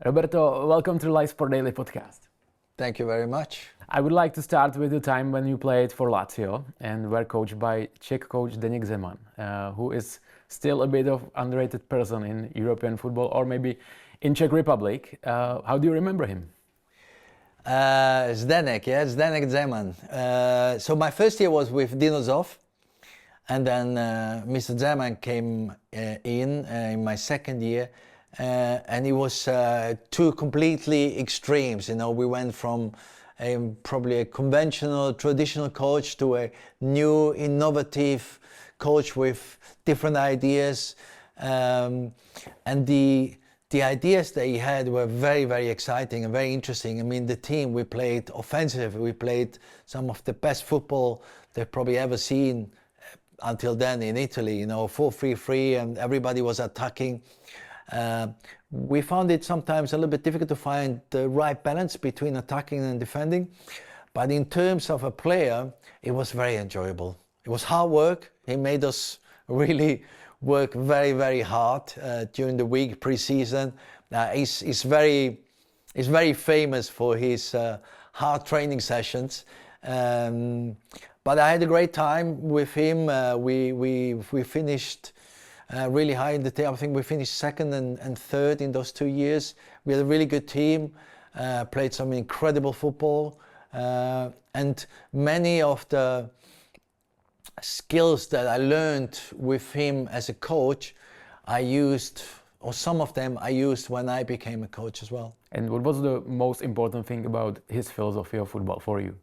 Roberto, welcome to the Livesport Daily podcast. Thank you very much. I would like to start with the time when you played for Lazio and were coached by Czech coach Zdeněk Zeman, who is still a bit of underrated person in European football or maybe in Czech Republic. How do you remember him? Zdeněk Zeman. So my first year was with Dinozov, and then Mr. Zeman came in my second year, and it was two completely extremes. You know, we went from probably a conventional, traditional coach to a new, innovative coach with different ideas, and the ideas that he had were very, very exciting and very interesting. I mean, the team, we played offensive. We played some of the best football they've probably ever seen until then in Italy, you know, 4-3-3, and everybody was attacking. We found it sometimes a little bit difficult to find the right balance between attacking and defending. But in terms of a player, it was very enjoyable. It was hard work. He made us really work very, very hard during the week pre-season. He's very famous for his hard training sessions. But I had a great time with him. We finished really high in the table. I think we finished second and third in those 2 years. We had a really good team, played some incredible football, and many of the skills that I learned with him as a coach, I used, or some of them I used when I became a coach as well. And what was the most important thing about his philosophy of football for you?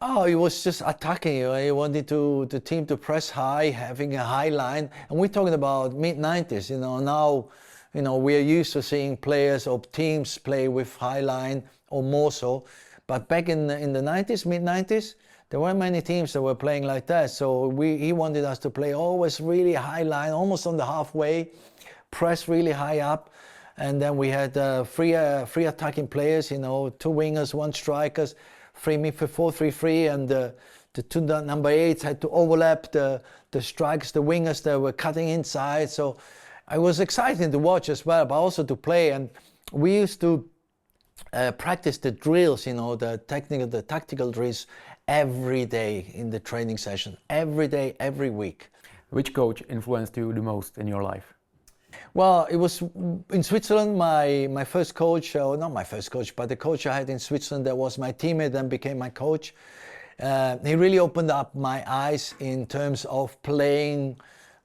Oh, he was just attacking. He wanted the team to press high, having a high line. And we're talking about mid-90s. You know, now, you know, we are used to seeing players or teams play with high line or more so. But back in the 90s, mid-90s, there weren't many teams that were playing like that. So he wanted us to play always really high line, almost on the halfway, press really high up. And then we had three attacking players, you know, 2 wingers, 1 strikers, 3 midfield, 4-3-3, and the 2 number 8s had to overlap the strikers, the wingers that were cutting inside. So it was exciting to watch as well, but also to play. And we used to practice the drills, you know, the tactical drills every day in the training session, every day, every week. Which coach influenced you the most in your life? Well, it was in Switzerland, my first coach, or not my first coach, but the coach I had in Switzerland that was my teammate and became my coach. He really opened up my eyes in terms of playing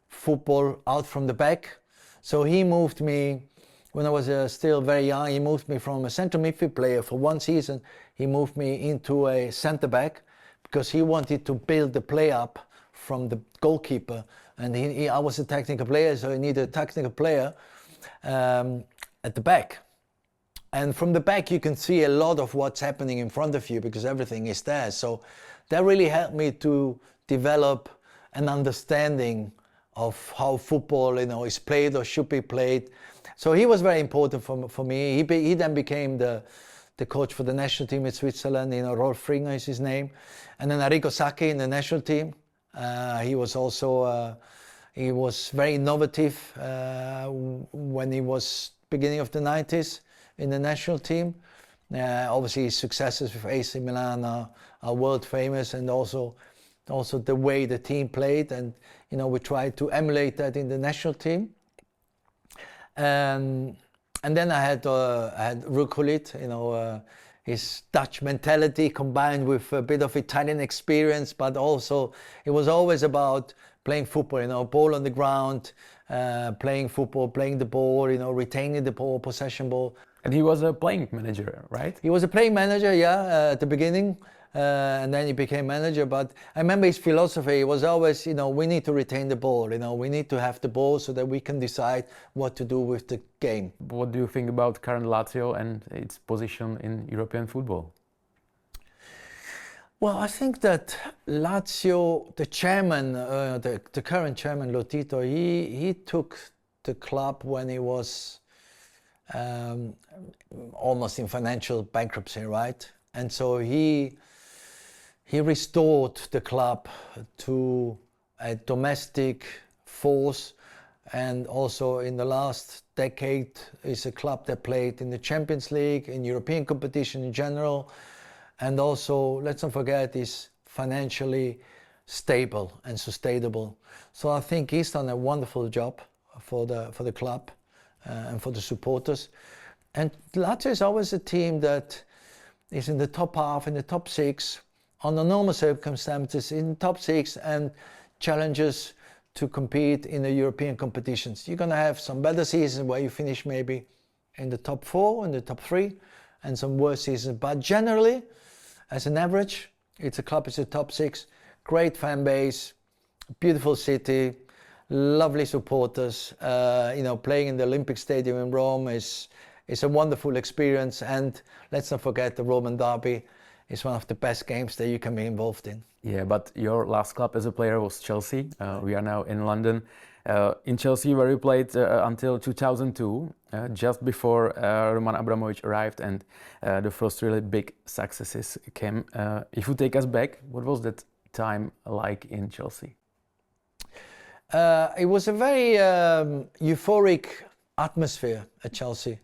football out from the back. So he moved me, when I was still very young, he moved me from a central midfield player for 1 season. He moved me into a centre back because he wanted to build the play up from the goalkeeper. And I was a technical player, so he needed a technical player at the back. And from the back, you can see a lot of what's happening in front of you because everything is there. So that really helped me to develop an understanding of how football, you know, is played or should be played. So he was very important for me. He then became the coach for the national team in Switzerland. You know, Rolf Fringer is his name. And then Arrigo Sacchi in the national team. He was also he was very innovative when he was beginning of the 90s in the national team. Obviously his successes with AC Milan are world famous, and also the way the team played, and you know, we tried to emulate that in the national team. And then I had Rucolit, you know, his Dutch mentality combined with a bit of Italian experience, but also it was always about playing football, you know, ball on the ground, playing football, playing the ball, you know, retaining the ball, possession ball. And he was a playing manager, right? He was a playing manager, yeah, at the beginning, and then he became manager. But I remember his philosophy was always, you know, we need to retain the ball, you know, we need to have the ball so that we can decide what to do with the game. What do you think about current Lazio and its position in European football? Well, I think that Lazio, the chairman, the current chairman, Lotito, he took the club when he was almost in financial bankruptcy, right? And so he restored the club to a domestic force and also in the last decade is a club that played in the Champions League, in European competition in general, and also, let's not forget, is financially stable and sustainable. So I think he's done a wonderful job for the club and for the supporters. And Lazio is always a team that is in the top half, in the top six, under normal circumstances, in top six, and challenges to compete in the European competitions. You're going to have some better seasons where you finish maybe in the top four, in the top three, and some worse seasons. But generally, as an average, it's a club, it's a top six, great fan base, beautiful city, lovely supporters. Playing in the Olympic Stadium in Rome is a wonderful experience. And let's not forget the Roman derby is one of the best games that you can be involved in. Yeah, but your last club as a player was Chelsea. We are now in London. In Chelsea, where you played until 2002, just before Roman Abramoviče arrived and the first really big successes came. If you take us back, what was that time like in Chelsea? It was a very euphoric atmosphere at Chelsea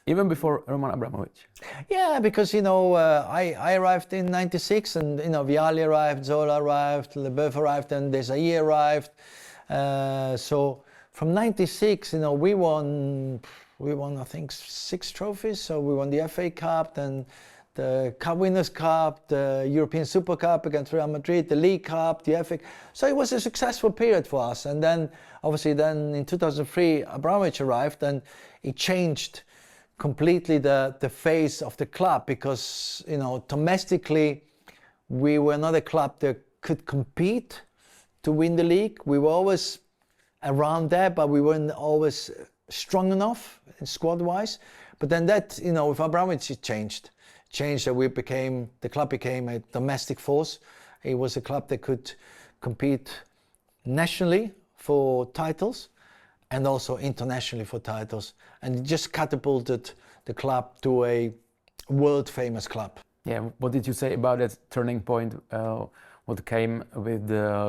Even before Roman Abramoviče? Yeah, because, I arrived in 96 and, Vialli arrived, Zola arrived, Leboeuf arrived, and Desailly arrived. So from 96, we won, I think, 6 trophies. So we won the FA Cup, then the Cup Winners' Cup, the European Super Cup against Real Madrid, the League Cup, the FA. So it was a successful period for us. And then, obviously, in 2003, Abramovich arrived, and it changed completely the face of the club, because domestically we were not a club that could compete to win the league. We were always around there, but we weren't always strong enough squad wise. But then that, with Abramovich, it changed that the club became a domestic force. It was a club that could compete nationally for titles and also internationally for titles, and it just catapulted the club to a world-famous club. Yeah, what did you say about that turning point? What came with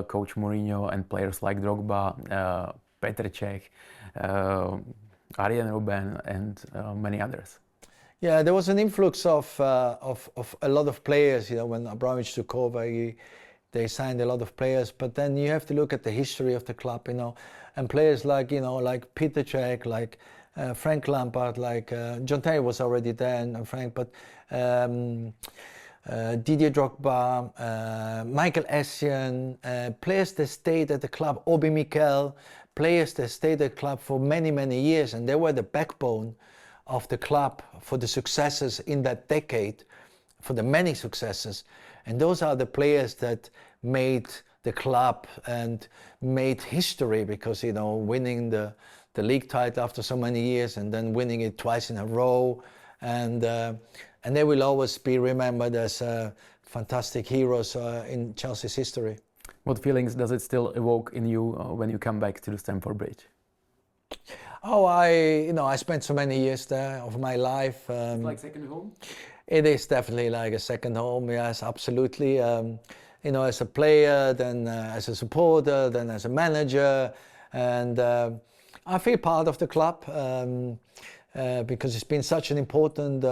Coach Mourinho and players like Drogba, Petra Čech, Arjen Robben, and many others? Yeah, there was an influx of a lot of players. When Abramovich took over, they signed a lot of players. But then you have to look at the history of the club, and players like like Petra Čech, like Frank Lampard, like John Terry was already there, and Frank, but Didier Drogba, Michael Essien, players that stayed at the club, Obi Mikel, players that stayed at the club for many, many years, and they were the backbone of the club for the successes in that decade, for the many successes. And those are the players that made the club and made history, because winning the league title after so many years and then winning it twice in a row, and they will always be remembered as fantastic heroes in Chelsea's history. What feelings does it still evoke in you when you come back to the Stamford Bridge? Oh, I spent so many years there of my life. It's like second home? It is definitely like a second home, yes, absolutely. As a player, then as a supporter, then as a manager, and I feel part of the club because it's been such an important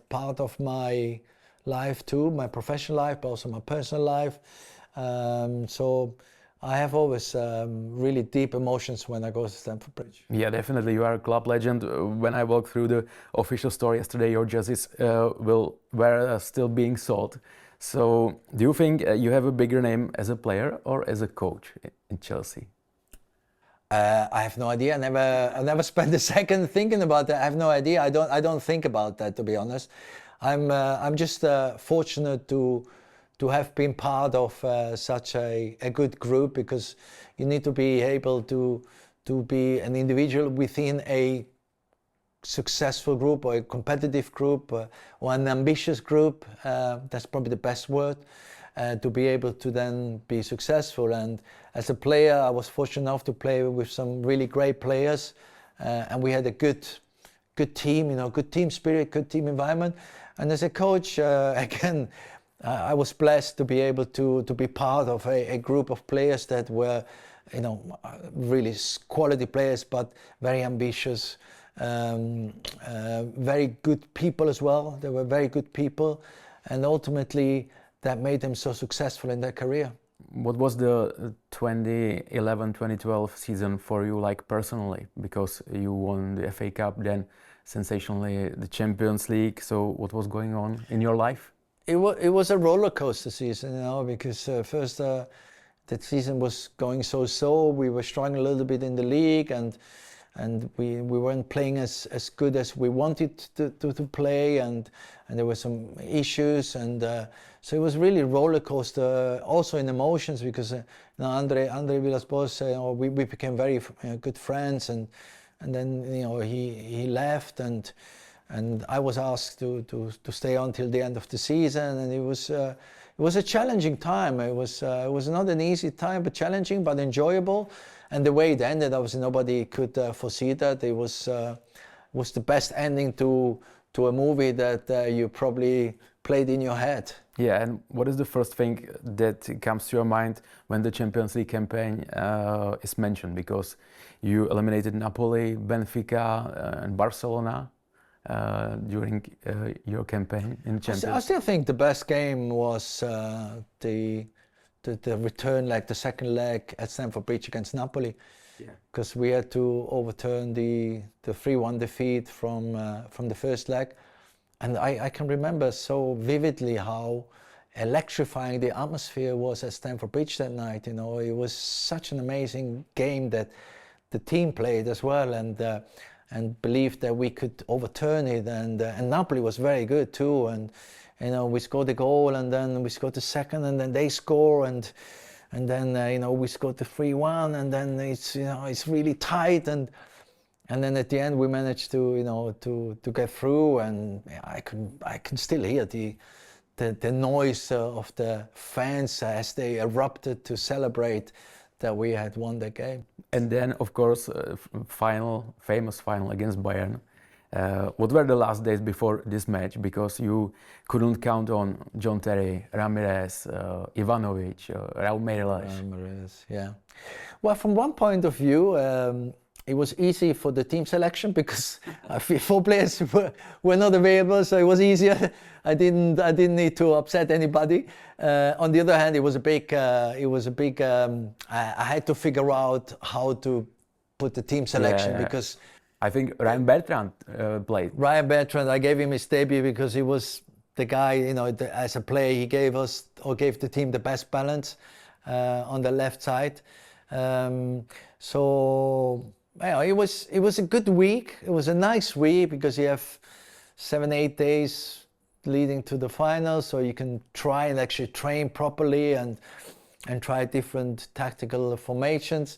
part of my life too, my professional life, but also my personal life. So I have always really deep emotions when I go to Stamford Bridge. Yeah, definitely. You are a club legend. When I walked through the official store yesterday, your jerseys were still being sold. So do you think you have a bigger name as a player or as a coach in Chelsea? I have no idea. I never spent a second thinking about that. I have no idea. I don't think about that, to be honest. I'm just fortunate to have been part of such a good group, because you need to be able to be an individual within a successful group or a competitive group or an ambitious group. That's probably the best word, to be able to then be successful. And as a player, I was fortunate enough to play with some really great players, and we had a good team, good team spirit, good team environment. And as a coach, again, I was blessed to be able to be part of a group of players that were really quality players, but very ambitious, very good people as well. They were very good people, and ultimately that made them so successful in their career. What was the 2011-2012 season for you like personally? Because you won the FA Cup, then sensationally the Champions League. So what was going on in your life? It was a roller coaster season, because first the season was going so-so. We were struggling a little bit in the league, and we weren't playing as good as we wanted to play, and there were some issues, and so it was really roller coaster, also in emotions, because Andre Villas-Boas, we became very good friends, and then he left, and I was asked to stay until the end of the season, and it was a challenging time. It was not an easy time, but challenging, but enjoyable. And the way it ended, obviously nobody could foresee that. It was the best ending to a movie that you probably played in your head. Yeah, and what is the first thing that comes to your mind when the Champions League campaign is mentioned? Because you eliminated Napoli, Benfica, and Barcelona during your campain in Champions League. I still think the best game was the return leg, the second leg at Stamford Bridge against Napoli, because we had to overturn the 3-1 defeat from the first leg, and I can remember so vividly how electrifying the atmosphere was at Stamford Bridge that night. It was such an amazing game that the team played as well, and believed that we could overturn it, and Napoli was very good too, and we scored the goal, and then we scored the second, and then they score, and then we scored the 3-1, and then it's really tight, and then at the end we managed to get through, and I can still hear the noise of the fans as they erupted to celebrate that we had won the game. And then, of course, famous final against Bayern. What were the last days before this match? Because you couldn't count on John Terry, Ramirez, Ivanovic, Raul Meireles. Yeah. Well, from one point of view, it was easy for the team selection because 4 players were not available, so it was easier. I didn't need to upset anybody. On the other hand, it was a big. I had to figure out how to put the team selection because I think Ryan Bertrand played. Ryan Bertrand, I gave him his debut because he was the guy. As a player, he gave the team the best balance on the left side. So it was a good week. It was a nice week because you have 7-8 days leading to the final, so you can try and actually train properly and try different tactical formations,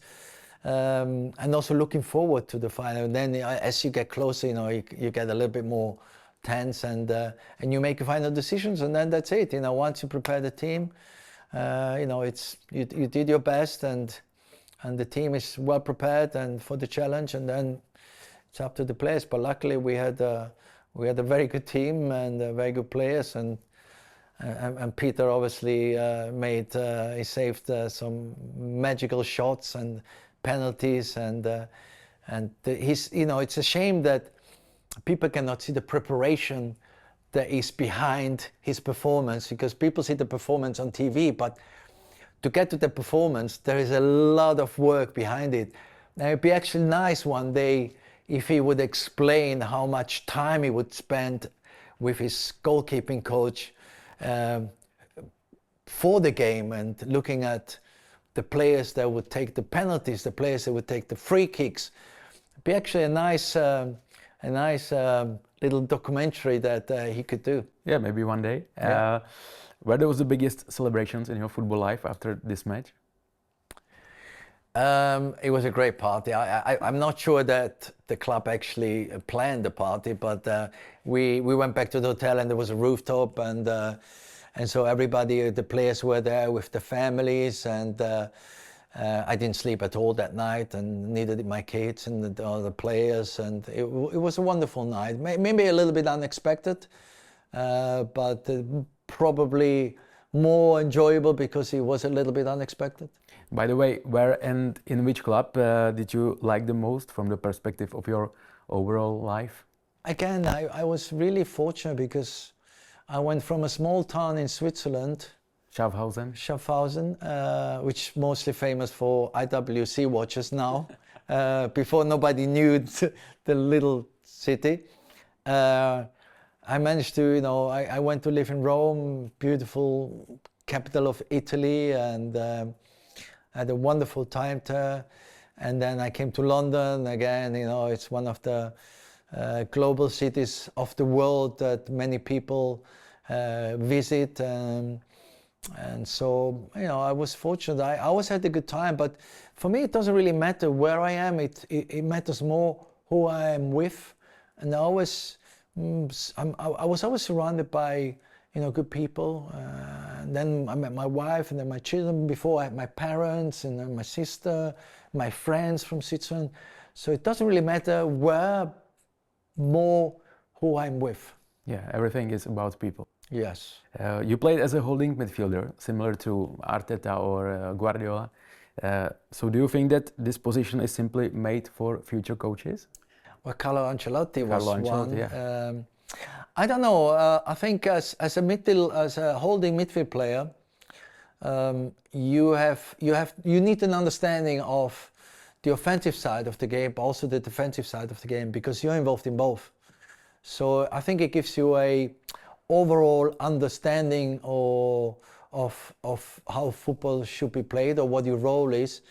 and also looking forward to the final. And then as you get closer, you get a little bit more tense, and you make final decisions, and then that's it. Once you prepare the team, you did your best, and the team is well prepared and for the challenge, and then it's up to the players. But luckily we had a very good team and very good players, and Peter obviously he saved some magical shots and penalties, and it's a shame that people cannot see the preparation that is behind his performance, because people see the performance on TV, but to get to the performance, there is a lot of work behind it. Now, it'd be actually nice one day if he would explain how much time he would spend with his goalkeeping coach for the game, and looking at the players that would take the penalties, the players that would take the free kicks. It'd be actually a nice little documentary that he could do. Yeah, maybe one day. Yeah. Where was the biggest celebrations in your football life after this match? It was a great party. I'm not sure that the club actually planned the party, but we went back to the hotel, and there was a rooftop, and so everybody, the players were there with the families, and I didn't sleep at all that night, and neither did my kids and the other players, and it was a wonderful night. Maybe a little bit unexpected, but probably more enjoyable because it was a little bit unexpected. By the way, where and in which club did you like the most from the perspective of your overall life? Again, I was really fortunate because I went from a small town in Switzerland, Schaffhausen, which is mostly famous for IWC watchers now. Before nobody knew the little city. I managed to, I went to live in Rome, beautiful capital of Italy, and had a wonderful time there. And then I came to London again. It's one of the global cities of the world that many people visit. And so, I was fortunate. I always had a good time, but for me, it doesn't really matter where I am. It matters more who I am with. And I was always surrounded by, good people. And then I met my wife and then my children. Before I had my parents and then my sister, my friends from Switzerland. So it doesn't really matter where, more who I'm with. Yeah, everything is about people. Yes. You played as a holding midfielder, similar to Arteta or Guardiola. So do you think that this position is simply made for future coaches? Well, Carlo Ancelotti was one. Yeah. I don't know. I think as a holding midfield player, you need an understanding of the offensive side of the game, but also the defensive side of the game, because you're involved in both. So I think it gives you a overall understanding of how football should be played or what your role is.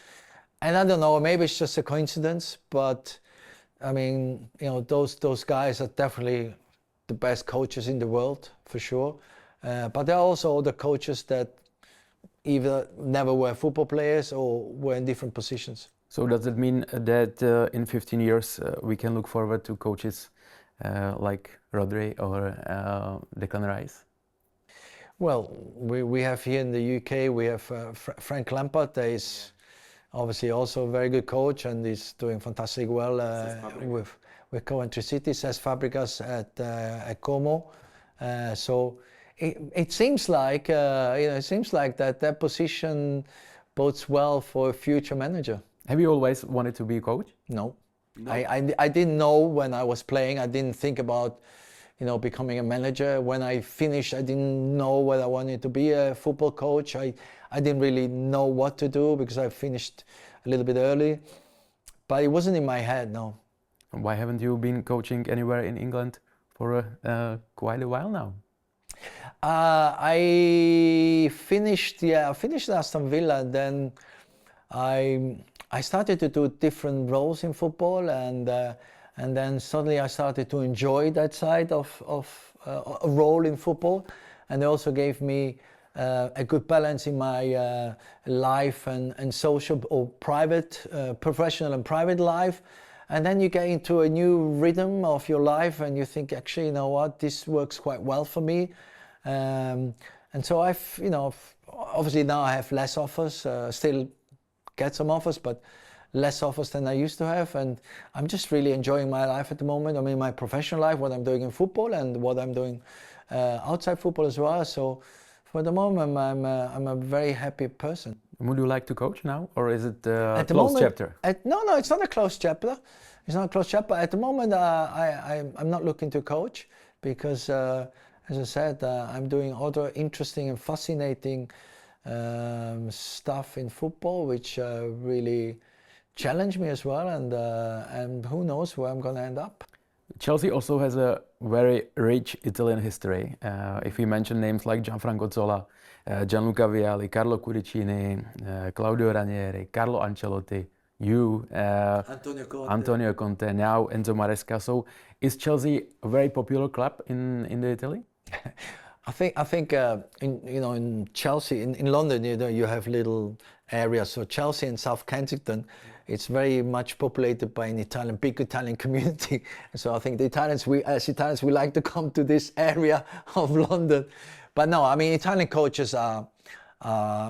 And I don't know, maybe it's just a coincidence, but I mean, those guys are definitely the best coaches in the world, for sure. But there are also other coaches that either never were football players or were in different positions. So does it mean that in 15 years we can look forward to coaches like Rodri or Declan Rice? Well, we have here in the UK, we have Frank Lampard. There is obviously also a very good coach and he's doing fantastic well with Coventry City, Cesc Fabregas at Como. So it seems like that position bodes well for a future manager. Have you always wanted to be a coach? No. I didn't know when I was playing. I didn't think about becoming a manager. When I finished, I didn't know whether I wanted to be a football coach. I didn't really know what to do because I finished a little bit early. But it wasn't in my head, no. Why haven't you been coaching anywhere in England for quite a while now? I finished Aston Villa, and then I started to do different roles in football, and then suddenly I started to enjoy that side of a role in football, and they also gave me a good balance in my life and social or private, professional and private life. And then you get into a new rhythm of your life and you think, actually, this works quite well for me. And so obviously now I have less offers, still get some offers, but less offers than I used to have. And I'm just really enjoying my life at the moment. I mean, my professional life, what I'm doing in football and what I'm doing outside football as well. So for the moment, I'm a very happy person. Would you like to coach now, or is it a closed chapter? No, it's not a closed chapter. It's not a closed chapter. At the moment, I'm not looking to coach because, as I said, I'm doing other interesting and fascinating stuff in football, which really challenge me as well. And who knows where I'm going to end up. Chelsea also has a very rich Italian history. If we mention names like Gianfranco Zola, Gianluca Vialli, Carlo Curicini, Claudio Ranieri, Carlo Ancelotti, Antonio Conte, now Enzo Maresca. So is Chelsea a very popular club in Italy? I think in Chelsea, in London, you have little areas. So Chelsea and South Kensington, it's very much populated by an big Italian community. So I think as Italians, we like to come to this area of London. But no, I mean, Italian coaches are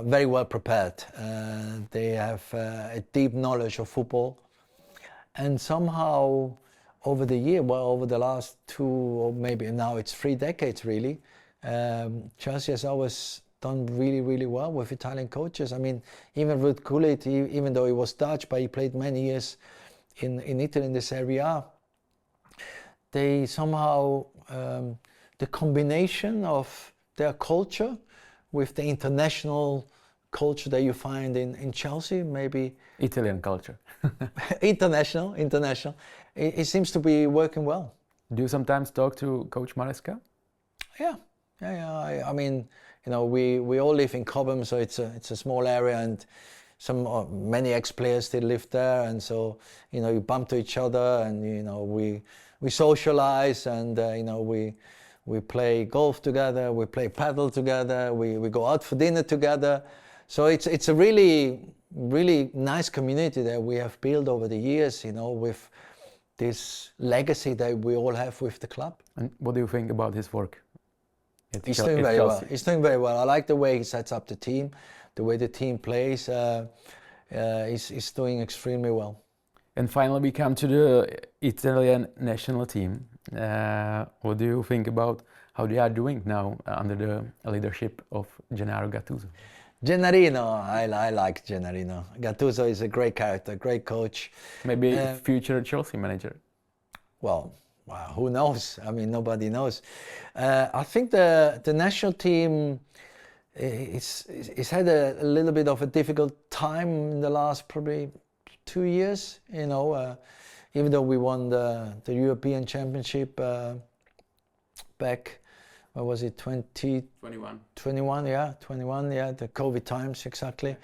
very well prepared. They have a deep knowledge of football. And somehow over the last 2 or maybe now it's 3 decades really, Chelsea has always done really, really well with Italian coaches. I mean, even Ruud Gullit, even though he was Dutch, but he played many years in Italy in the Serie A. They somehow, the combination of their culture with the international culture that you find in Chelsea, maybe Italian culture. international. It seems to be working well. Do you sometimes talk to Coach Maresca? Yeah. I mean, you know, we all live in Cobham, so it's a small area, and many ex-players still live there, and so, you know, you bump to each other, and, you know, we socialize, and you know, we play golf together, we play paddle together, we go out for dinner together. So it's a really, really nice community that we have built over the years, you know, with this legacy that we all have with the club. And what do you think about his work? He's doing very well. He's doing very well. I like the way he sets up the team, the way the team plays. He's doing extremely well. And finally, we come to the Italian national team. What do you think about how they are doing now under the leadership of Gennaro Gattuso? Gennarino, I like Gennarino. Gattuso is a great character, great coach. Maybe a future Chelsea manager. Well, who knows? I mean, nobody knows. I think the national team it's had a little bit of a difficult time in the last probably 2 years. You know, even though we won the European Championship back. What was it, 2021? 21, yeah, the COVID times, exactly.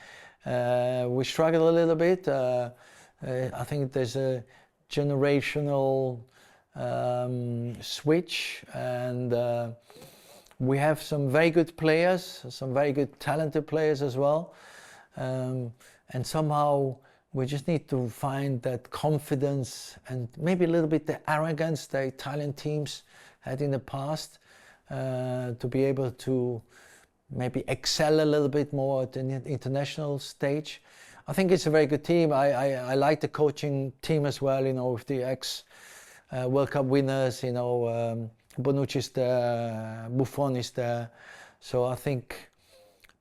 We struggled a little bit. I think there's a generational switch, and we have some very good players, some very good talented players as well. And somehow we just need to find that confidence and maybe a little bit the arrogance the Italian teams had in the past. To be able to maybe excel a little bit more at the international stage. I think it's a very good team. I like the coaching team as well, you know, with the ex-World Cup winners, you know, Bonucci is there, Buffon is there. So I think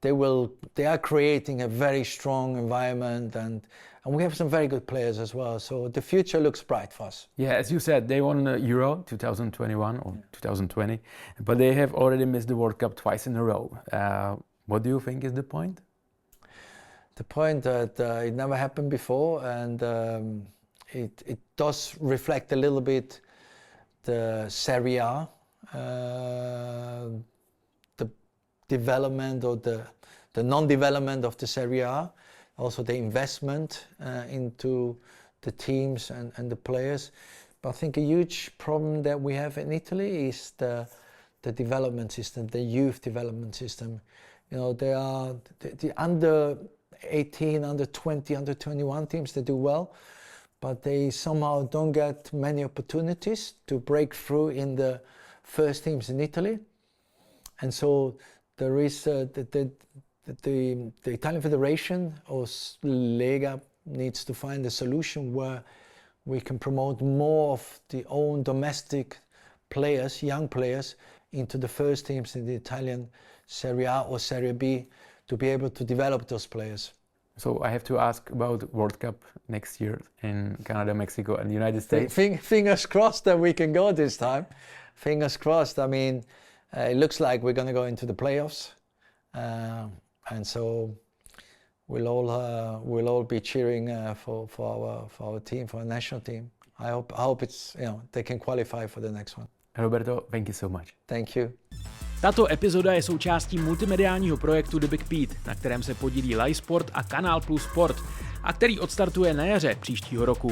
they are creating a very strong environment, and we have some very good players as well. So the future looks bright for us. Yeah, as you said, they won Euro 2021 or 2020, but they have already missed the World Cup twice in a row. What do you think is the point? The point that it never happened before, and it does reflect a little bit the Serie A, the development or the non-development of the Serie A. Also the investment into the teams and the players. But I think a huge problem that we have in Italy is the development system, the youth development system. You know, they are the under 18, under 20, under 21 teams, they do well, but they somehow don't get many opportunities to break through in the first teams in Italy. And so there is the Italian Federation or Lega needs to find a solution where we can promote more of the own domestic players, young players, into the first teams in the Italian Serie A or Serie B to be able to develop those players. So I have to ask about World Cup next year in Canada, Mexico and the United States. Fingers crossed that we can go this time. Fingers crossed. I mean, it looks like we're going to go into the playoffs. And so we'll all be cheering for our team, for our national team. I hope it's, you know, they can qualify for the next one. Roberto, thank you so much. Thank you. Tato epizoda je součástí multimediálního projektu The Big Pete, na kterém se podílí Livesport a Kanál Plus Sport, a který odstartuje na jaře příštího roku.